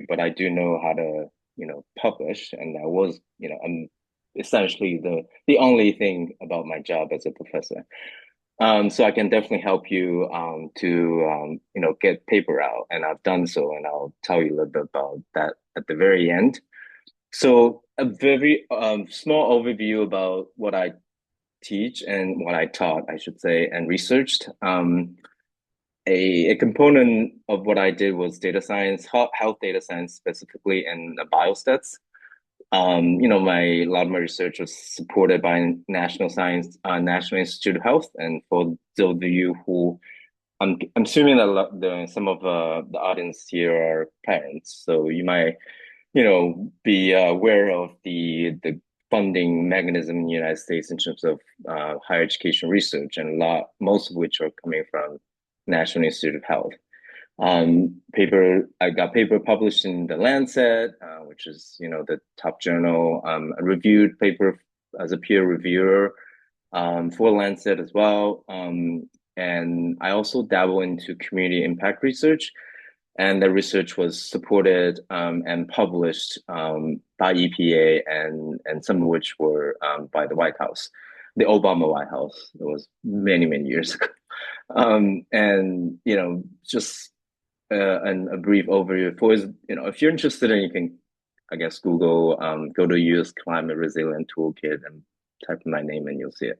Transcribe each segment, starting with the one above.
but I do know how to, publish. And I was, I'm essentially the only thing about my job as a professor. So I can definitely help you to get paper out, and I've done so, and I'll tell you a little bit about that at the very end. So a very small overview about what I teach and what I taught, I should say, and researched. A component of what I did was data science, health data science specifically, and biostats. My a lot of my research was supported by National Institute of Health, and for those of you who, I'm assuming that some of the audience here are parents, so you might, be aware of the funding mechanism in the United States in terms of higher education research, and most of which are coming from National Institute of Health. I got paper published in the Lancet, which is, the top journal, a reviewed paper as a peer reviewer, for Lancet as well. And I also dabble into community impact research, and the research was supported, and published, by EPA, and some of which were, by the White House, the Obama White House. It was many, many years ago. And just a brief overview. For if you're interested, and you can, I guess, Google, go to U.S. Climate Resilient Toolkit and type in my name, and you'll see it.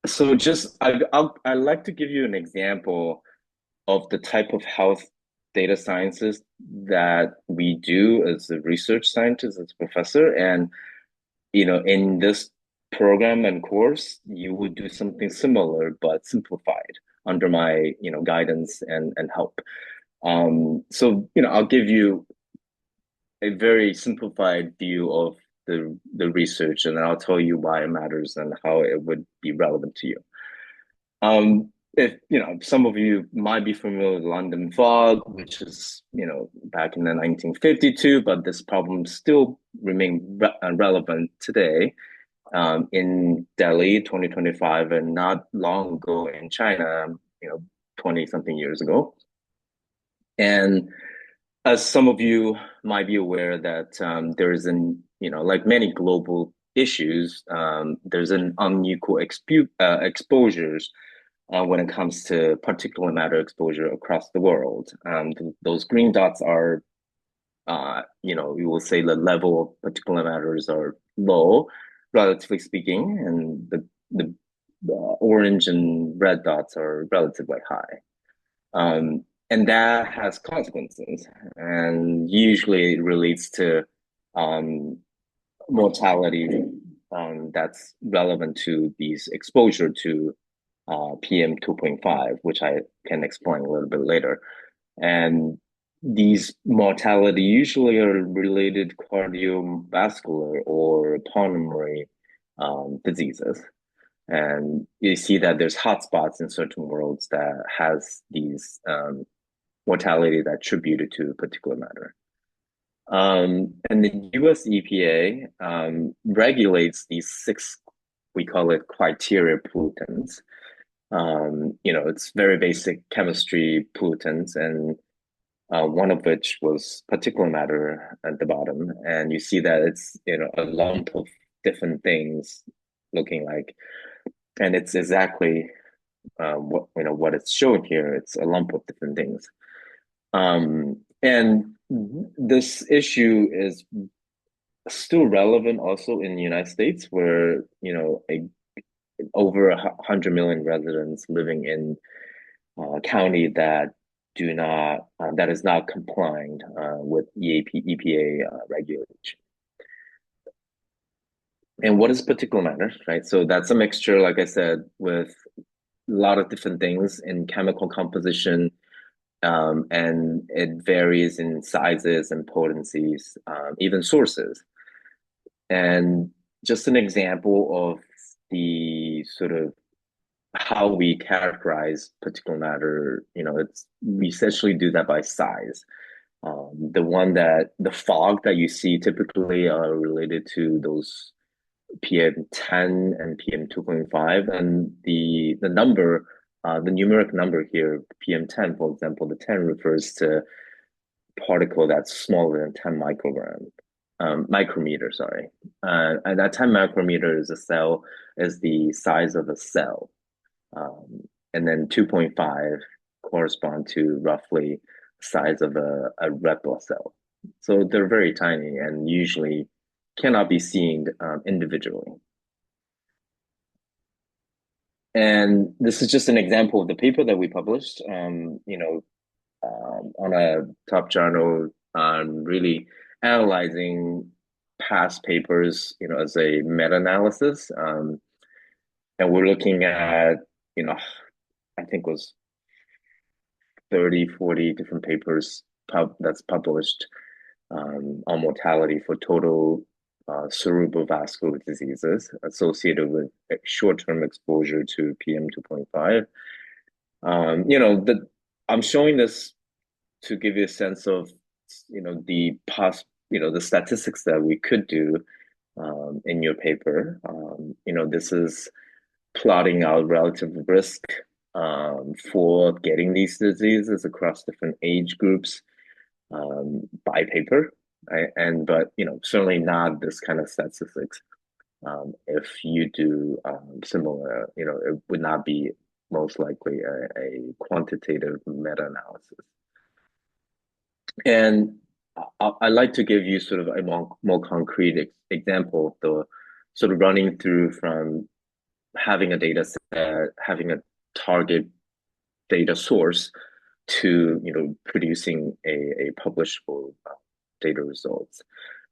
So just I'd like to give you an example of the type of health data sciences that we do as a research scientist, as a professor. And in this program and course, you would do something similar but simplified under my guidance and help. So I'll give you a very simplified view of the research, and then I'll tell you why it matters and how it would be relevant to you. If some of you might be familiar with London fog, which is back in the 1952, but this problem still remains relevant today, in Delhi 2025, and not long ago in China, 20 something years ago. And as some of you might be aware that, there is like many global issues, there's an unequal exposures when it comes to particulate matter exposure across the world. Those green dots are, we will say the level of particulate matters are low, relatively speaking, and the orange and red dots are relatively high. And that has consequences, and usually it relates to mortality, that's relevant to these exposure to PM 2.5, which I can explain a little bit later. And these mortality usually are related cardiovascular or pulmonary diseases. And you see that there's hotspots in certain worlds that has these mortality that attributed to particulate matter. And the US EPA regulates these six, we call it criteria pollutants. It's very basic chemistry pollutants, and one of which was particulate matter at the bottom. And you see that it's, a lump of different things looking like, and it's exactly what it's showing here. It's a lump of different things. And this issue is still relevant also in the United States, where over 100 million residents living in a county that is not complying with EPA regulation. And what is particulate matter, right? So that's a mixture, like I said, with a lot of different things in chemical composition, and it varies in sizes and potencies, even sources. And just an example of the sort of how we characterize particulate matter, we essentially do that by size. The fog that you see typically are related to those PM10 and PM2.5, and the numeric number here, PM10, for example, the 10 refers to particle that's smaller than 10 micrometer, sorry. And that 10 micrometer is a cell, is the size of a cell. And then 2.5 correspond to roughly the size of a red blood cell. So they're very tiny and usually cannot be seen individually. And this is just an example of the paper that we published, on a top journal, really analyzing past papers, as a meta-analysis. And we're looking at, I think it was 30, 40 different papers that's published on mortality for total cerebrovascular diseases associated with short-term exposure to PM 2.5. I'm showing this to give you a sense of, the statistics that we could do in your paper. This is plotting out relative risk for getting these diseases across different age groups by paper, right? But certainly not this kind of statistics. If you do similar, it would not be most likely a quantitative meta-analysis. And I like to give you sort of a more concrete example of the sort of running through from having a data set, having a target data source to producing a publishable data results.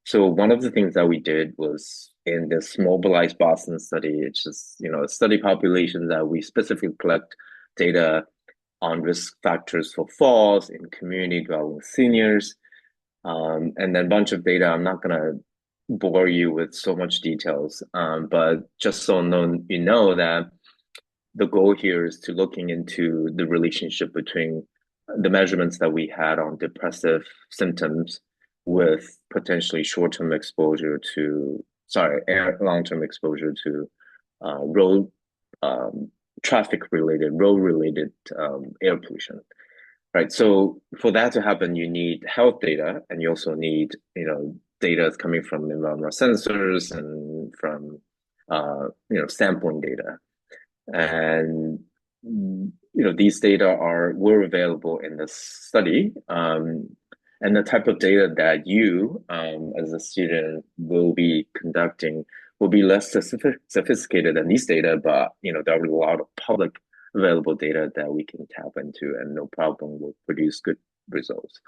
So one of the things that we did was in this mobilized Boston study, it's just a study population that we specifically collect data on risk factors for falls in community dwelling seniors, and then a bunch of data. I'm not gonna bore you with so much details, but just so you know that the goal here is to looking into the relationship between the measurements that we had on depressive symptoms with potentially short-term exposure to, long-term exposure to road traffic-related, road-related air pollution. Right. So for that to happen, you need health data, and you also need, data coming from environmental sensors and from, sampling data. And these data were available in this study, and the type of data that you, as a student, will be conducting will be less sophisticated than these data, but there are a lot of public available data that we can tap into, and no problem will produce good results.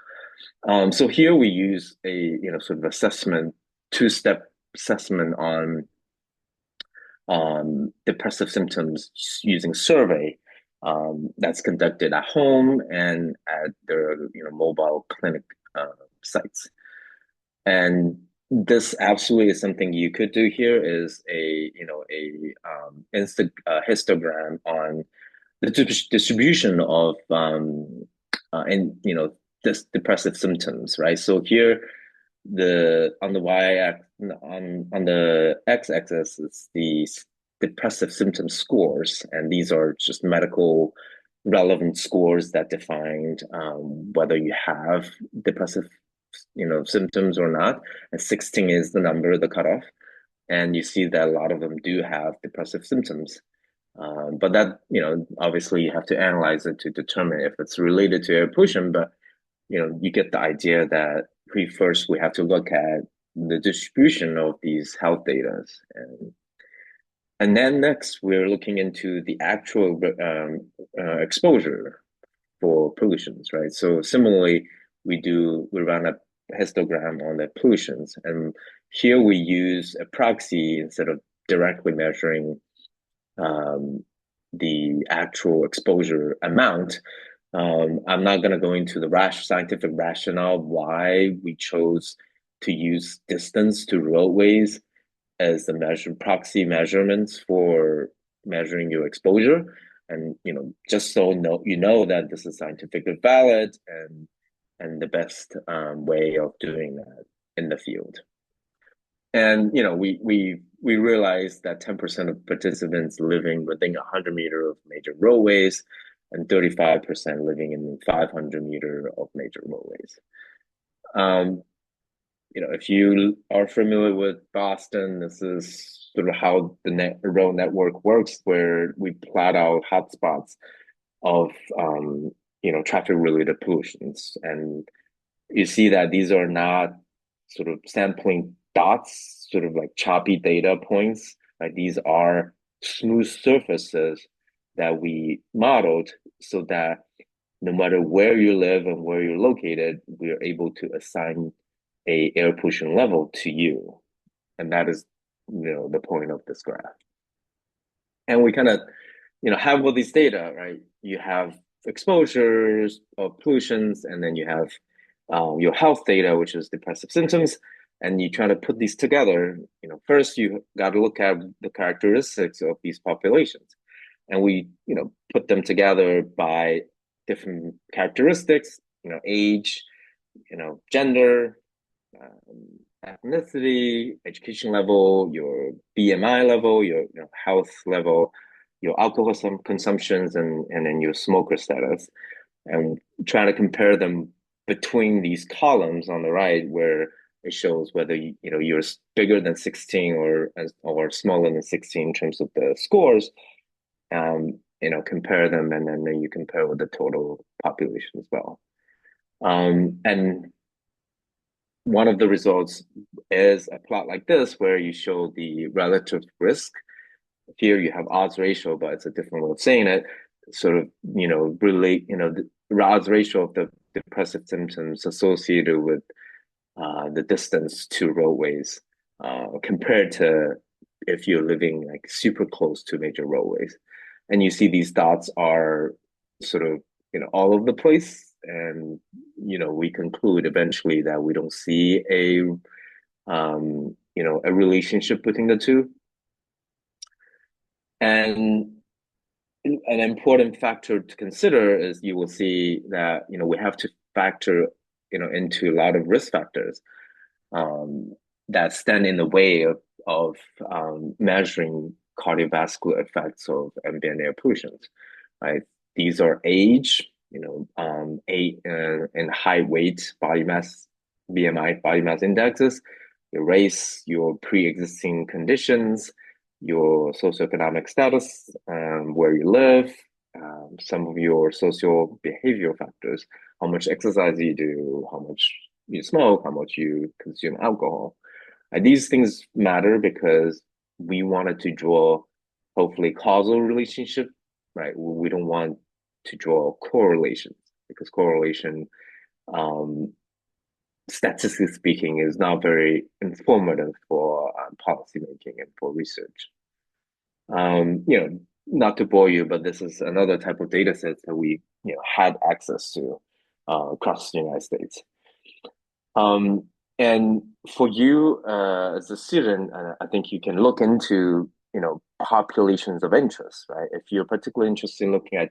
So here we use a sort of assessment, two-step assessment on depressive symptoms using survey that's conducted at home and at their mobile clinic sites. And this absolutely is something you could do here, is a histogram on the distribution of and this depressive symptoms, right? So here, on the x-axis is the depressive symptom scores, and these are just medical relevant scores that defined whether you have depressive symptoms or not. And 16 is the number, the cutoff, and you see that a lot of them do have depressive symptoms. But that, obviously you have to analyze it to determine if it's related to air pollution. But, you get the idea that we have to look at the distribution of these health data. And then next, we're looking into the actual exposure for pollutions, right? So similarly, we run a histogram on the pollutions. And here we use a proxy instead of directly measuring the actual exposure amount. I'm not going to go into the scientific rationale why we chose to use distance to roadways as the proxy measurements for measuring your exposure. And just so that this is scientifically valid and the best way of doing that in the field. And we realized that 10% of participants living within 100 meters of major roadways and 35% living in 500 meters of major roadways. Um, if you are familiar with Boston, this is sort of how the road network works, where we plot out hotspots of traffic related pollutions, and you see that these are not sort of sampling dots, sort of like choppy data points. Like these are smooth surfaces that we modeled so that no matter where you live and where you're located, we are able to assign a air pollution level to you. And that is, the point of this graph. And we kind of, have all these data, right? You have exposures of pollutions, and then you have your health data, which is depressive symptoms. And you try to put these together. First you got to look at the characteristics of these populations, and we, put them together by different characteristics. Age, gender, ethnicity, education level, your BMI level, your health level, your alcohol consumptions, and then your smoker status, and trying to compare them between these columns on the right, where it shows whether you're bigger than 16 or smaller than 16 in terms of the scores. Compare them, and then you compare with the total population as well. And one of the results is a plot like this, where you show the relative risk. Here you have odds ratio, but it's a different way of saying it. Sort of, relate, the odds ratio of the depressive symptoms associated with the distance to roadways compared to if you're living like super close to major roadways. And you see these dots are sort of, all over the place. And, we conclude eventually that we don't see a relationship between the two. And an important factor to consider is you will see that, we have to factor, into a lot of risk factors that stand in the way of measuring cardiovascular effects of ambient air pollution, right? These are age, and height, weight, body mass, BMI, body mass indexes, your race, your pre-existing conditions, your socioeconomic status, where you live, some of your social behavioral factors, how much exercise you do, how much you smoke, how much you consume alcohol. And these things matter because we wanted to draw hopefully causal relationship, right? We don't want to draw correlations, because correlation, um, statistically speaking, is not very informative for policy making and for research. Not to bore you, but this is another type of data set that we had access to across the United States. Um, and for you as a student, I think you can look into populations of interest, right? If you're particularly interested in looking at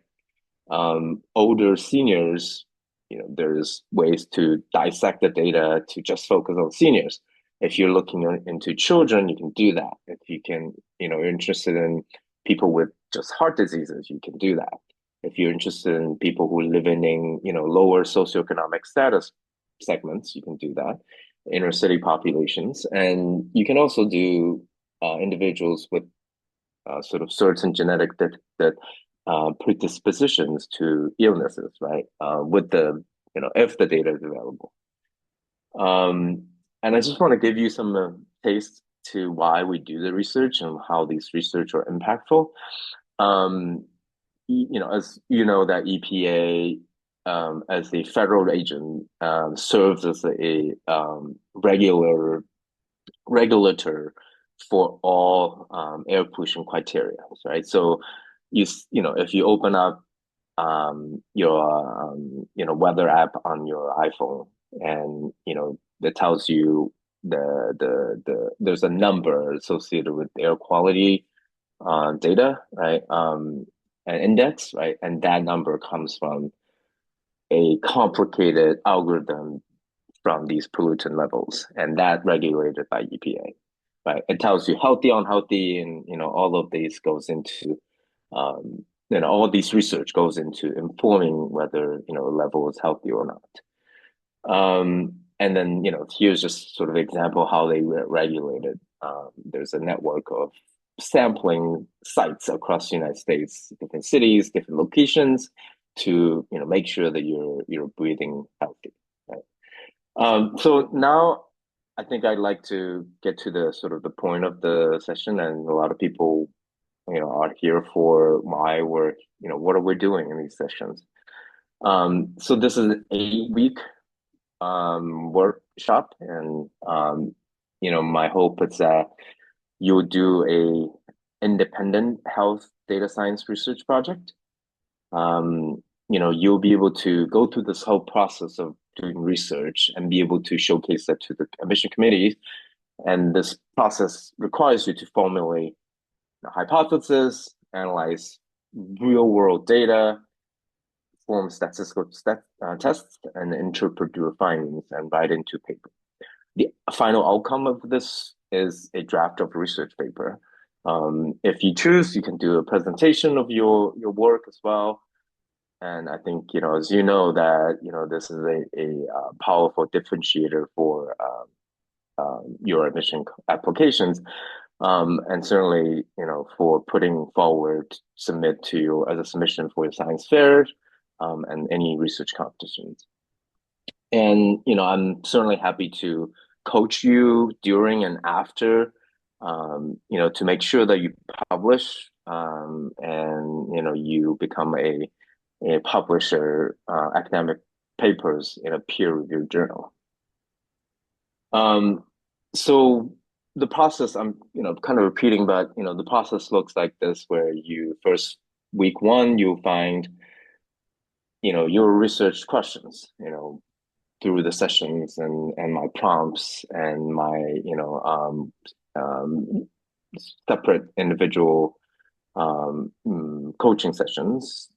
older seniors, there's ways to dissect the data to just focus on seniors. If you're looking into children, you can do that. If you can, you're interested in people with just heart diseases, you can do that. If you're interested in people who live in, lower socioeconomic status segments, you can do that. Inner city populations, and you can also do individuals with sort of certain genetic that predispositions to illnesses, right? With the if the data is available. And I just want to give you some taste to why we do the research and how these research are impactful. Um, as you know, that EPA as a federal agent serves as a regulator for all air pollution criteria, right? So if you open up your weather app on your iPhone, and that tells you there's a number associated with air quality data, right? An index, right? And that number comes from a complicated algorithm from these pollutant levels, and that regulated by EPA, right? It tells you healthy, unhealthy, and all of these goes into all these research goes into informing whether a level is healthy or not. And then, here's just sort of example how they regulate it. There's a network of sampling sites across the United States, different cities, different locations, to make sure that you're breathing healthy, right? So now I think I'd like to get to the sort of the point of the session, and a lot of people, are here for why we're, what are we doing in these sessions? So this is an 8 week workshop, and my hope is that you'll do a independent health data science research project. You'll be able to go through this whole process of doing research and be able to showcase that to the admission committees. And this process requires you to formulate a hypothesis, analyze real world data, form statistical tests, and interpret your findings and write into paper. The final outcome of this is a draft of a research paper. If you choose, you can do a presentation of your work as well. And I think, as you know, that, this is a powerful differentiator for your admission applications. And certainly, for putting forward, submit to you as a submission for your science fair, and any research competitions. And, I'm certainly happy to coach you during and after, to make sure that you publish, and, you become a publisher, academic papers in a peer-reviewed journal. So the process, I'm, kind of repeating, but, the process looks like this, where you first, week one, you'll find, your research questions, through the sessions and my prompts and my, separate individual coaching sessions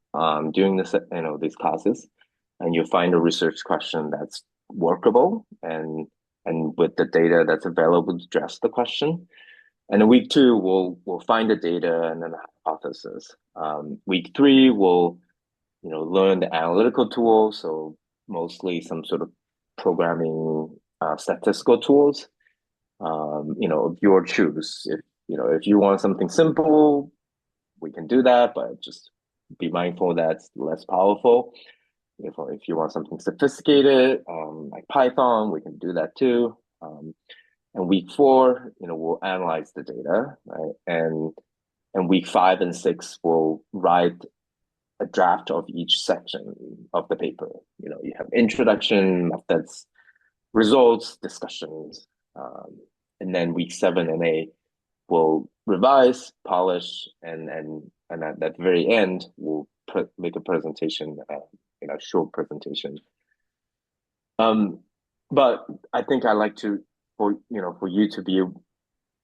during these classes, and you'll find a research question that's workable and with the data that's available to address the question. And in week two, we'll find the data and then the hypothesis. Week three, we'll learn the analytical tools, so mostly some sort of programming, statistical tools. Of your choose. If you want something simple, we can do that, but just be mindful that's less powerful. If you want something sophisticated, like Python, we can do that too. And week four, we'll analyze the data, right? And week five and six, we'll write a draft of each section of the paper. You have introduction, methods, results, discussions, and then week seven and eight, we'll revise, polish, and at that very end, we'll make a presentation, short presentation. But I think I like to for you to be able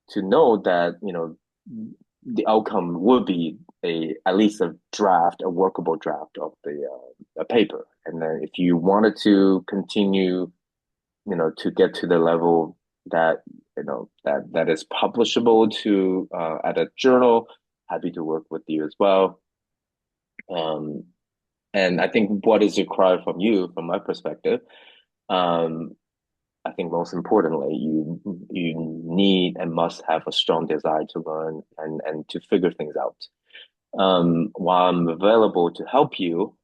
to know that the outcome would be at least a workable draft of the a paper. And then if you wanted to continue, to get to the level that that is publishable to at a journal, happy to work with you as well. And I think what is required from you, from my perspective, I think most importantly, you need and must have a strong desire to learn and to figure things out. While I'm available to help you,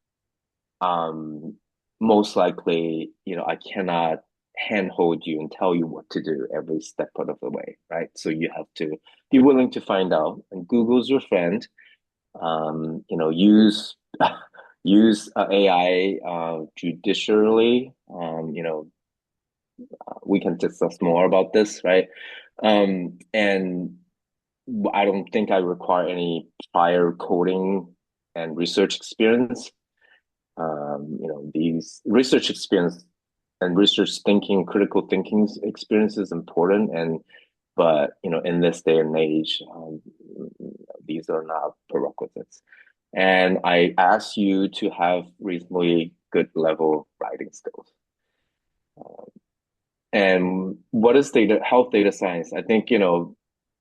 most likely, I cannot handhold you and tell you what to do every step of the way, right? So you have to be willing to find out, and Google's your friend. Use use AI judicially. We can discuss more about this, right? And I don't think I require any prior coding and research experience. These research experience and research thinking, critical thinking experience is important. But in this day and age, these are not prerequisites. And I ask you to have reasonably good level writing skills. And what is health data science? I think,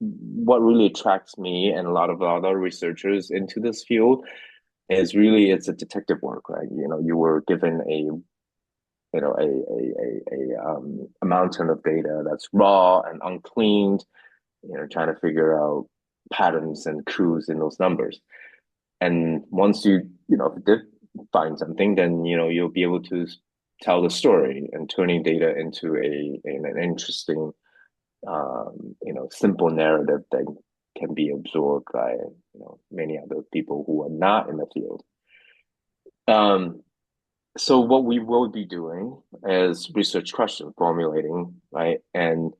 what really attracts me and a lot of other researchers into this field is really it's a detective work, right? You were given a mountain of data that's raw and uncleaned, trying to figure out patterns and clues in those numbers. And once you did find something, then you'll be able to tell the story and turning data into an interesting, simple narrative that can be absorbed by many other people who are not in the field. Um, so what we will be doing is research question formulating, right? And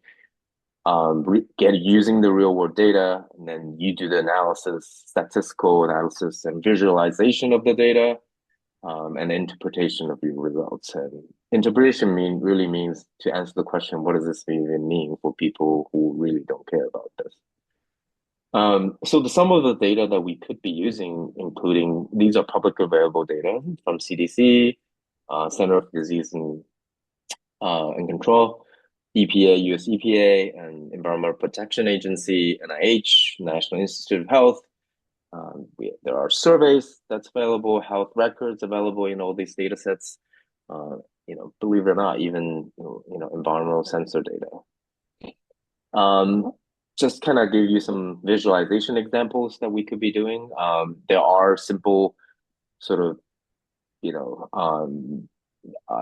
get using the real world data, and then you do the analysis, statistical analysis, and visualization of the data, and interpretation of your results. And interpretation really means to answer the question, what does this even mean for people who really don't care about this? So some of the data that we could be using, including these are public available data from CDC, Center of Disease and Control, EPA, US EPA, and Environmental Protection Agency, NIH, National Institute of Health. There are surveys that's available, health records available in all these data sets. Believe it or not, even environmental sensor data. Just kind of give you some visualization examples that we could be doing. There are simple sort of, you know,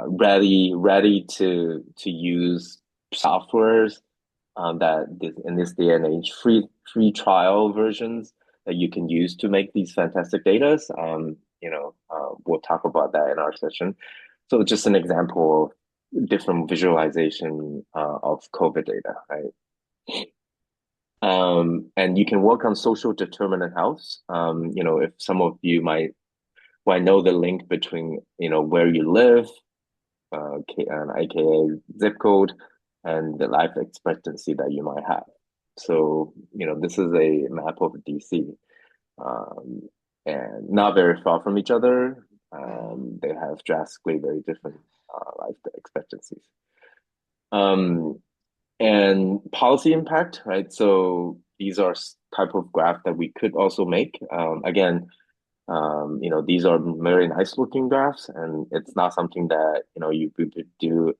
ready to use softwares that in this day and age, free trial versions that you can use to make these fantastic data. We'll talk about that in our session. So just an example of different visualization of COVID data, right? And you can work on social determinant health. If some of you might know the link between, where you live, aka zip code, and the life expectancy that you might have. So, this is a map of DC, and not very far from each other. They have drastically very different life expectancies. And policy impact, right? So these are type of graph that we could also make. Again, these are very nice looking graphs, and it's not something that, you could do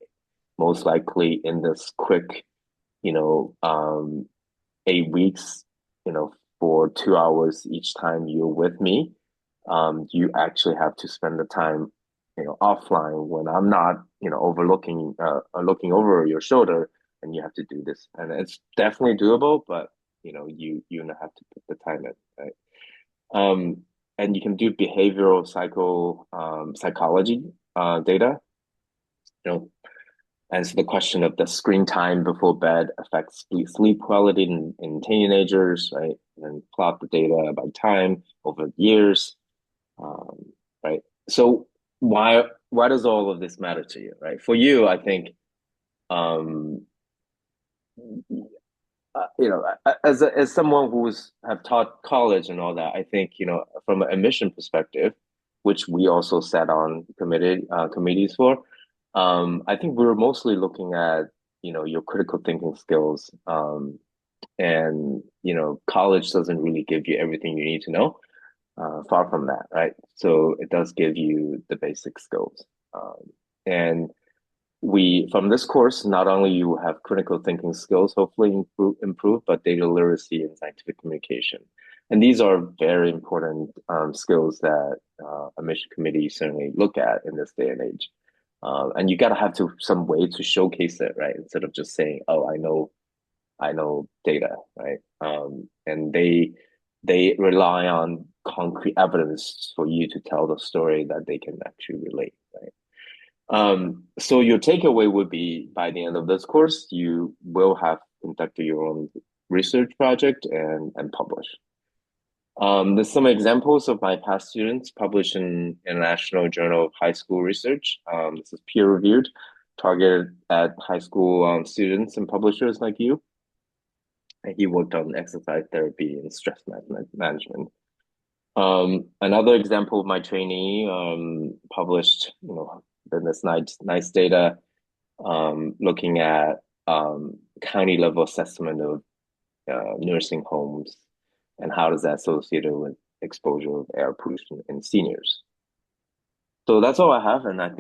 most likely in this quick, 8 weeks, for 2 hours each time you're with me. You actually have to spend the time, offline when I'm not, overlooking, looking over your shoulder, and you have to do this. And it's definitely doable, but you have to put the time in, right? And you can do behavioral psychology data, answer the question of the screen time before bed affects sleep quality in teenagers, right? And plot the data by time over years, um, right? So why does all of this matter to you, right? For you, I think, um, as someone who's have taught college and all that, I think, from an admission perspective, which we also sat on committees for, I think we were mostly looking at, your critical thinking skills. And, college doesn't really give you everything you need to know. Far from that, right? So it does give you the basic skills. And from this course, not only you have critical thinking skills, hopefully improve, but data literacy and scientific communication. And these are very important skills that admission committees certainly look at in this day and age. And you got to have some way to showcase it, right? Instead of just saying, "Oh, I know data," right? And they rely on concrete evidence for you to tell the story that they can actually relate, right? So your takeaway would be by the end of this course, you will have conducted your own research project and publish. There's some examples of my past students published in International Journal of High School Research. This is peer reviewed, targeted at high school students and publishers like you. And he worked on exercise therapy and stress management. Another example of my trainee published, this nice data looking at county level assessment of nursing homes and how does that associated with exposure of air pollution in seniors. So that's all I have, and I think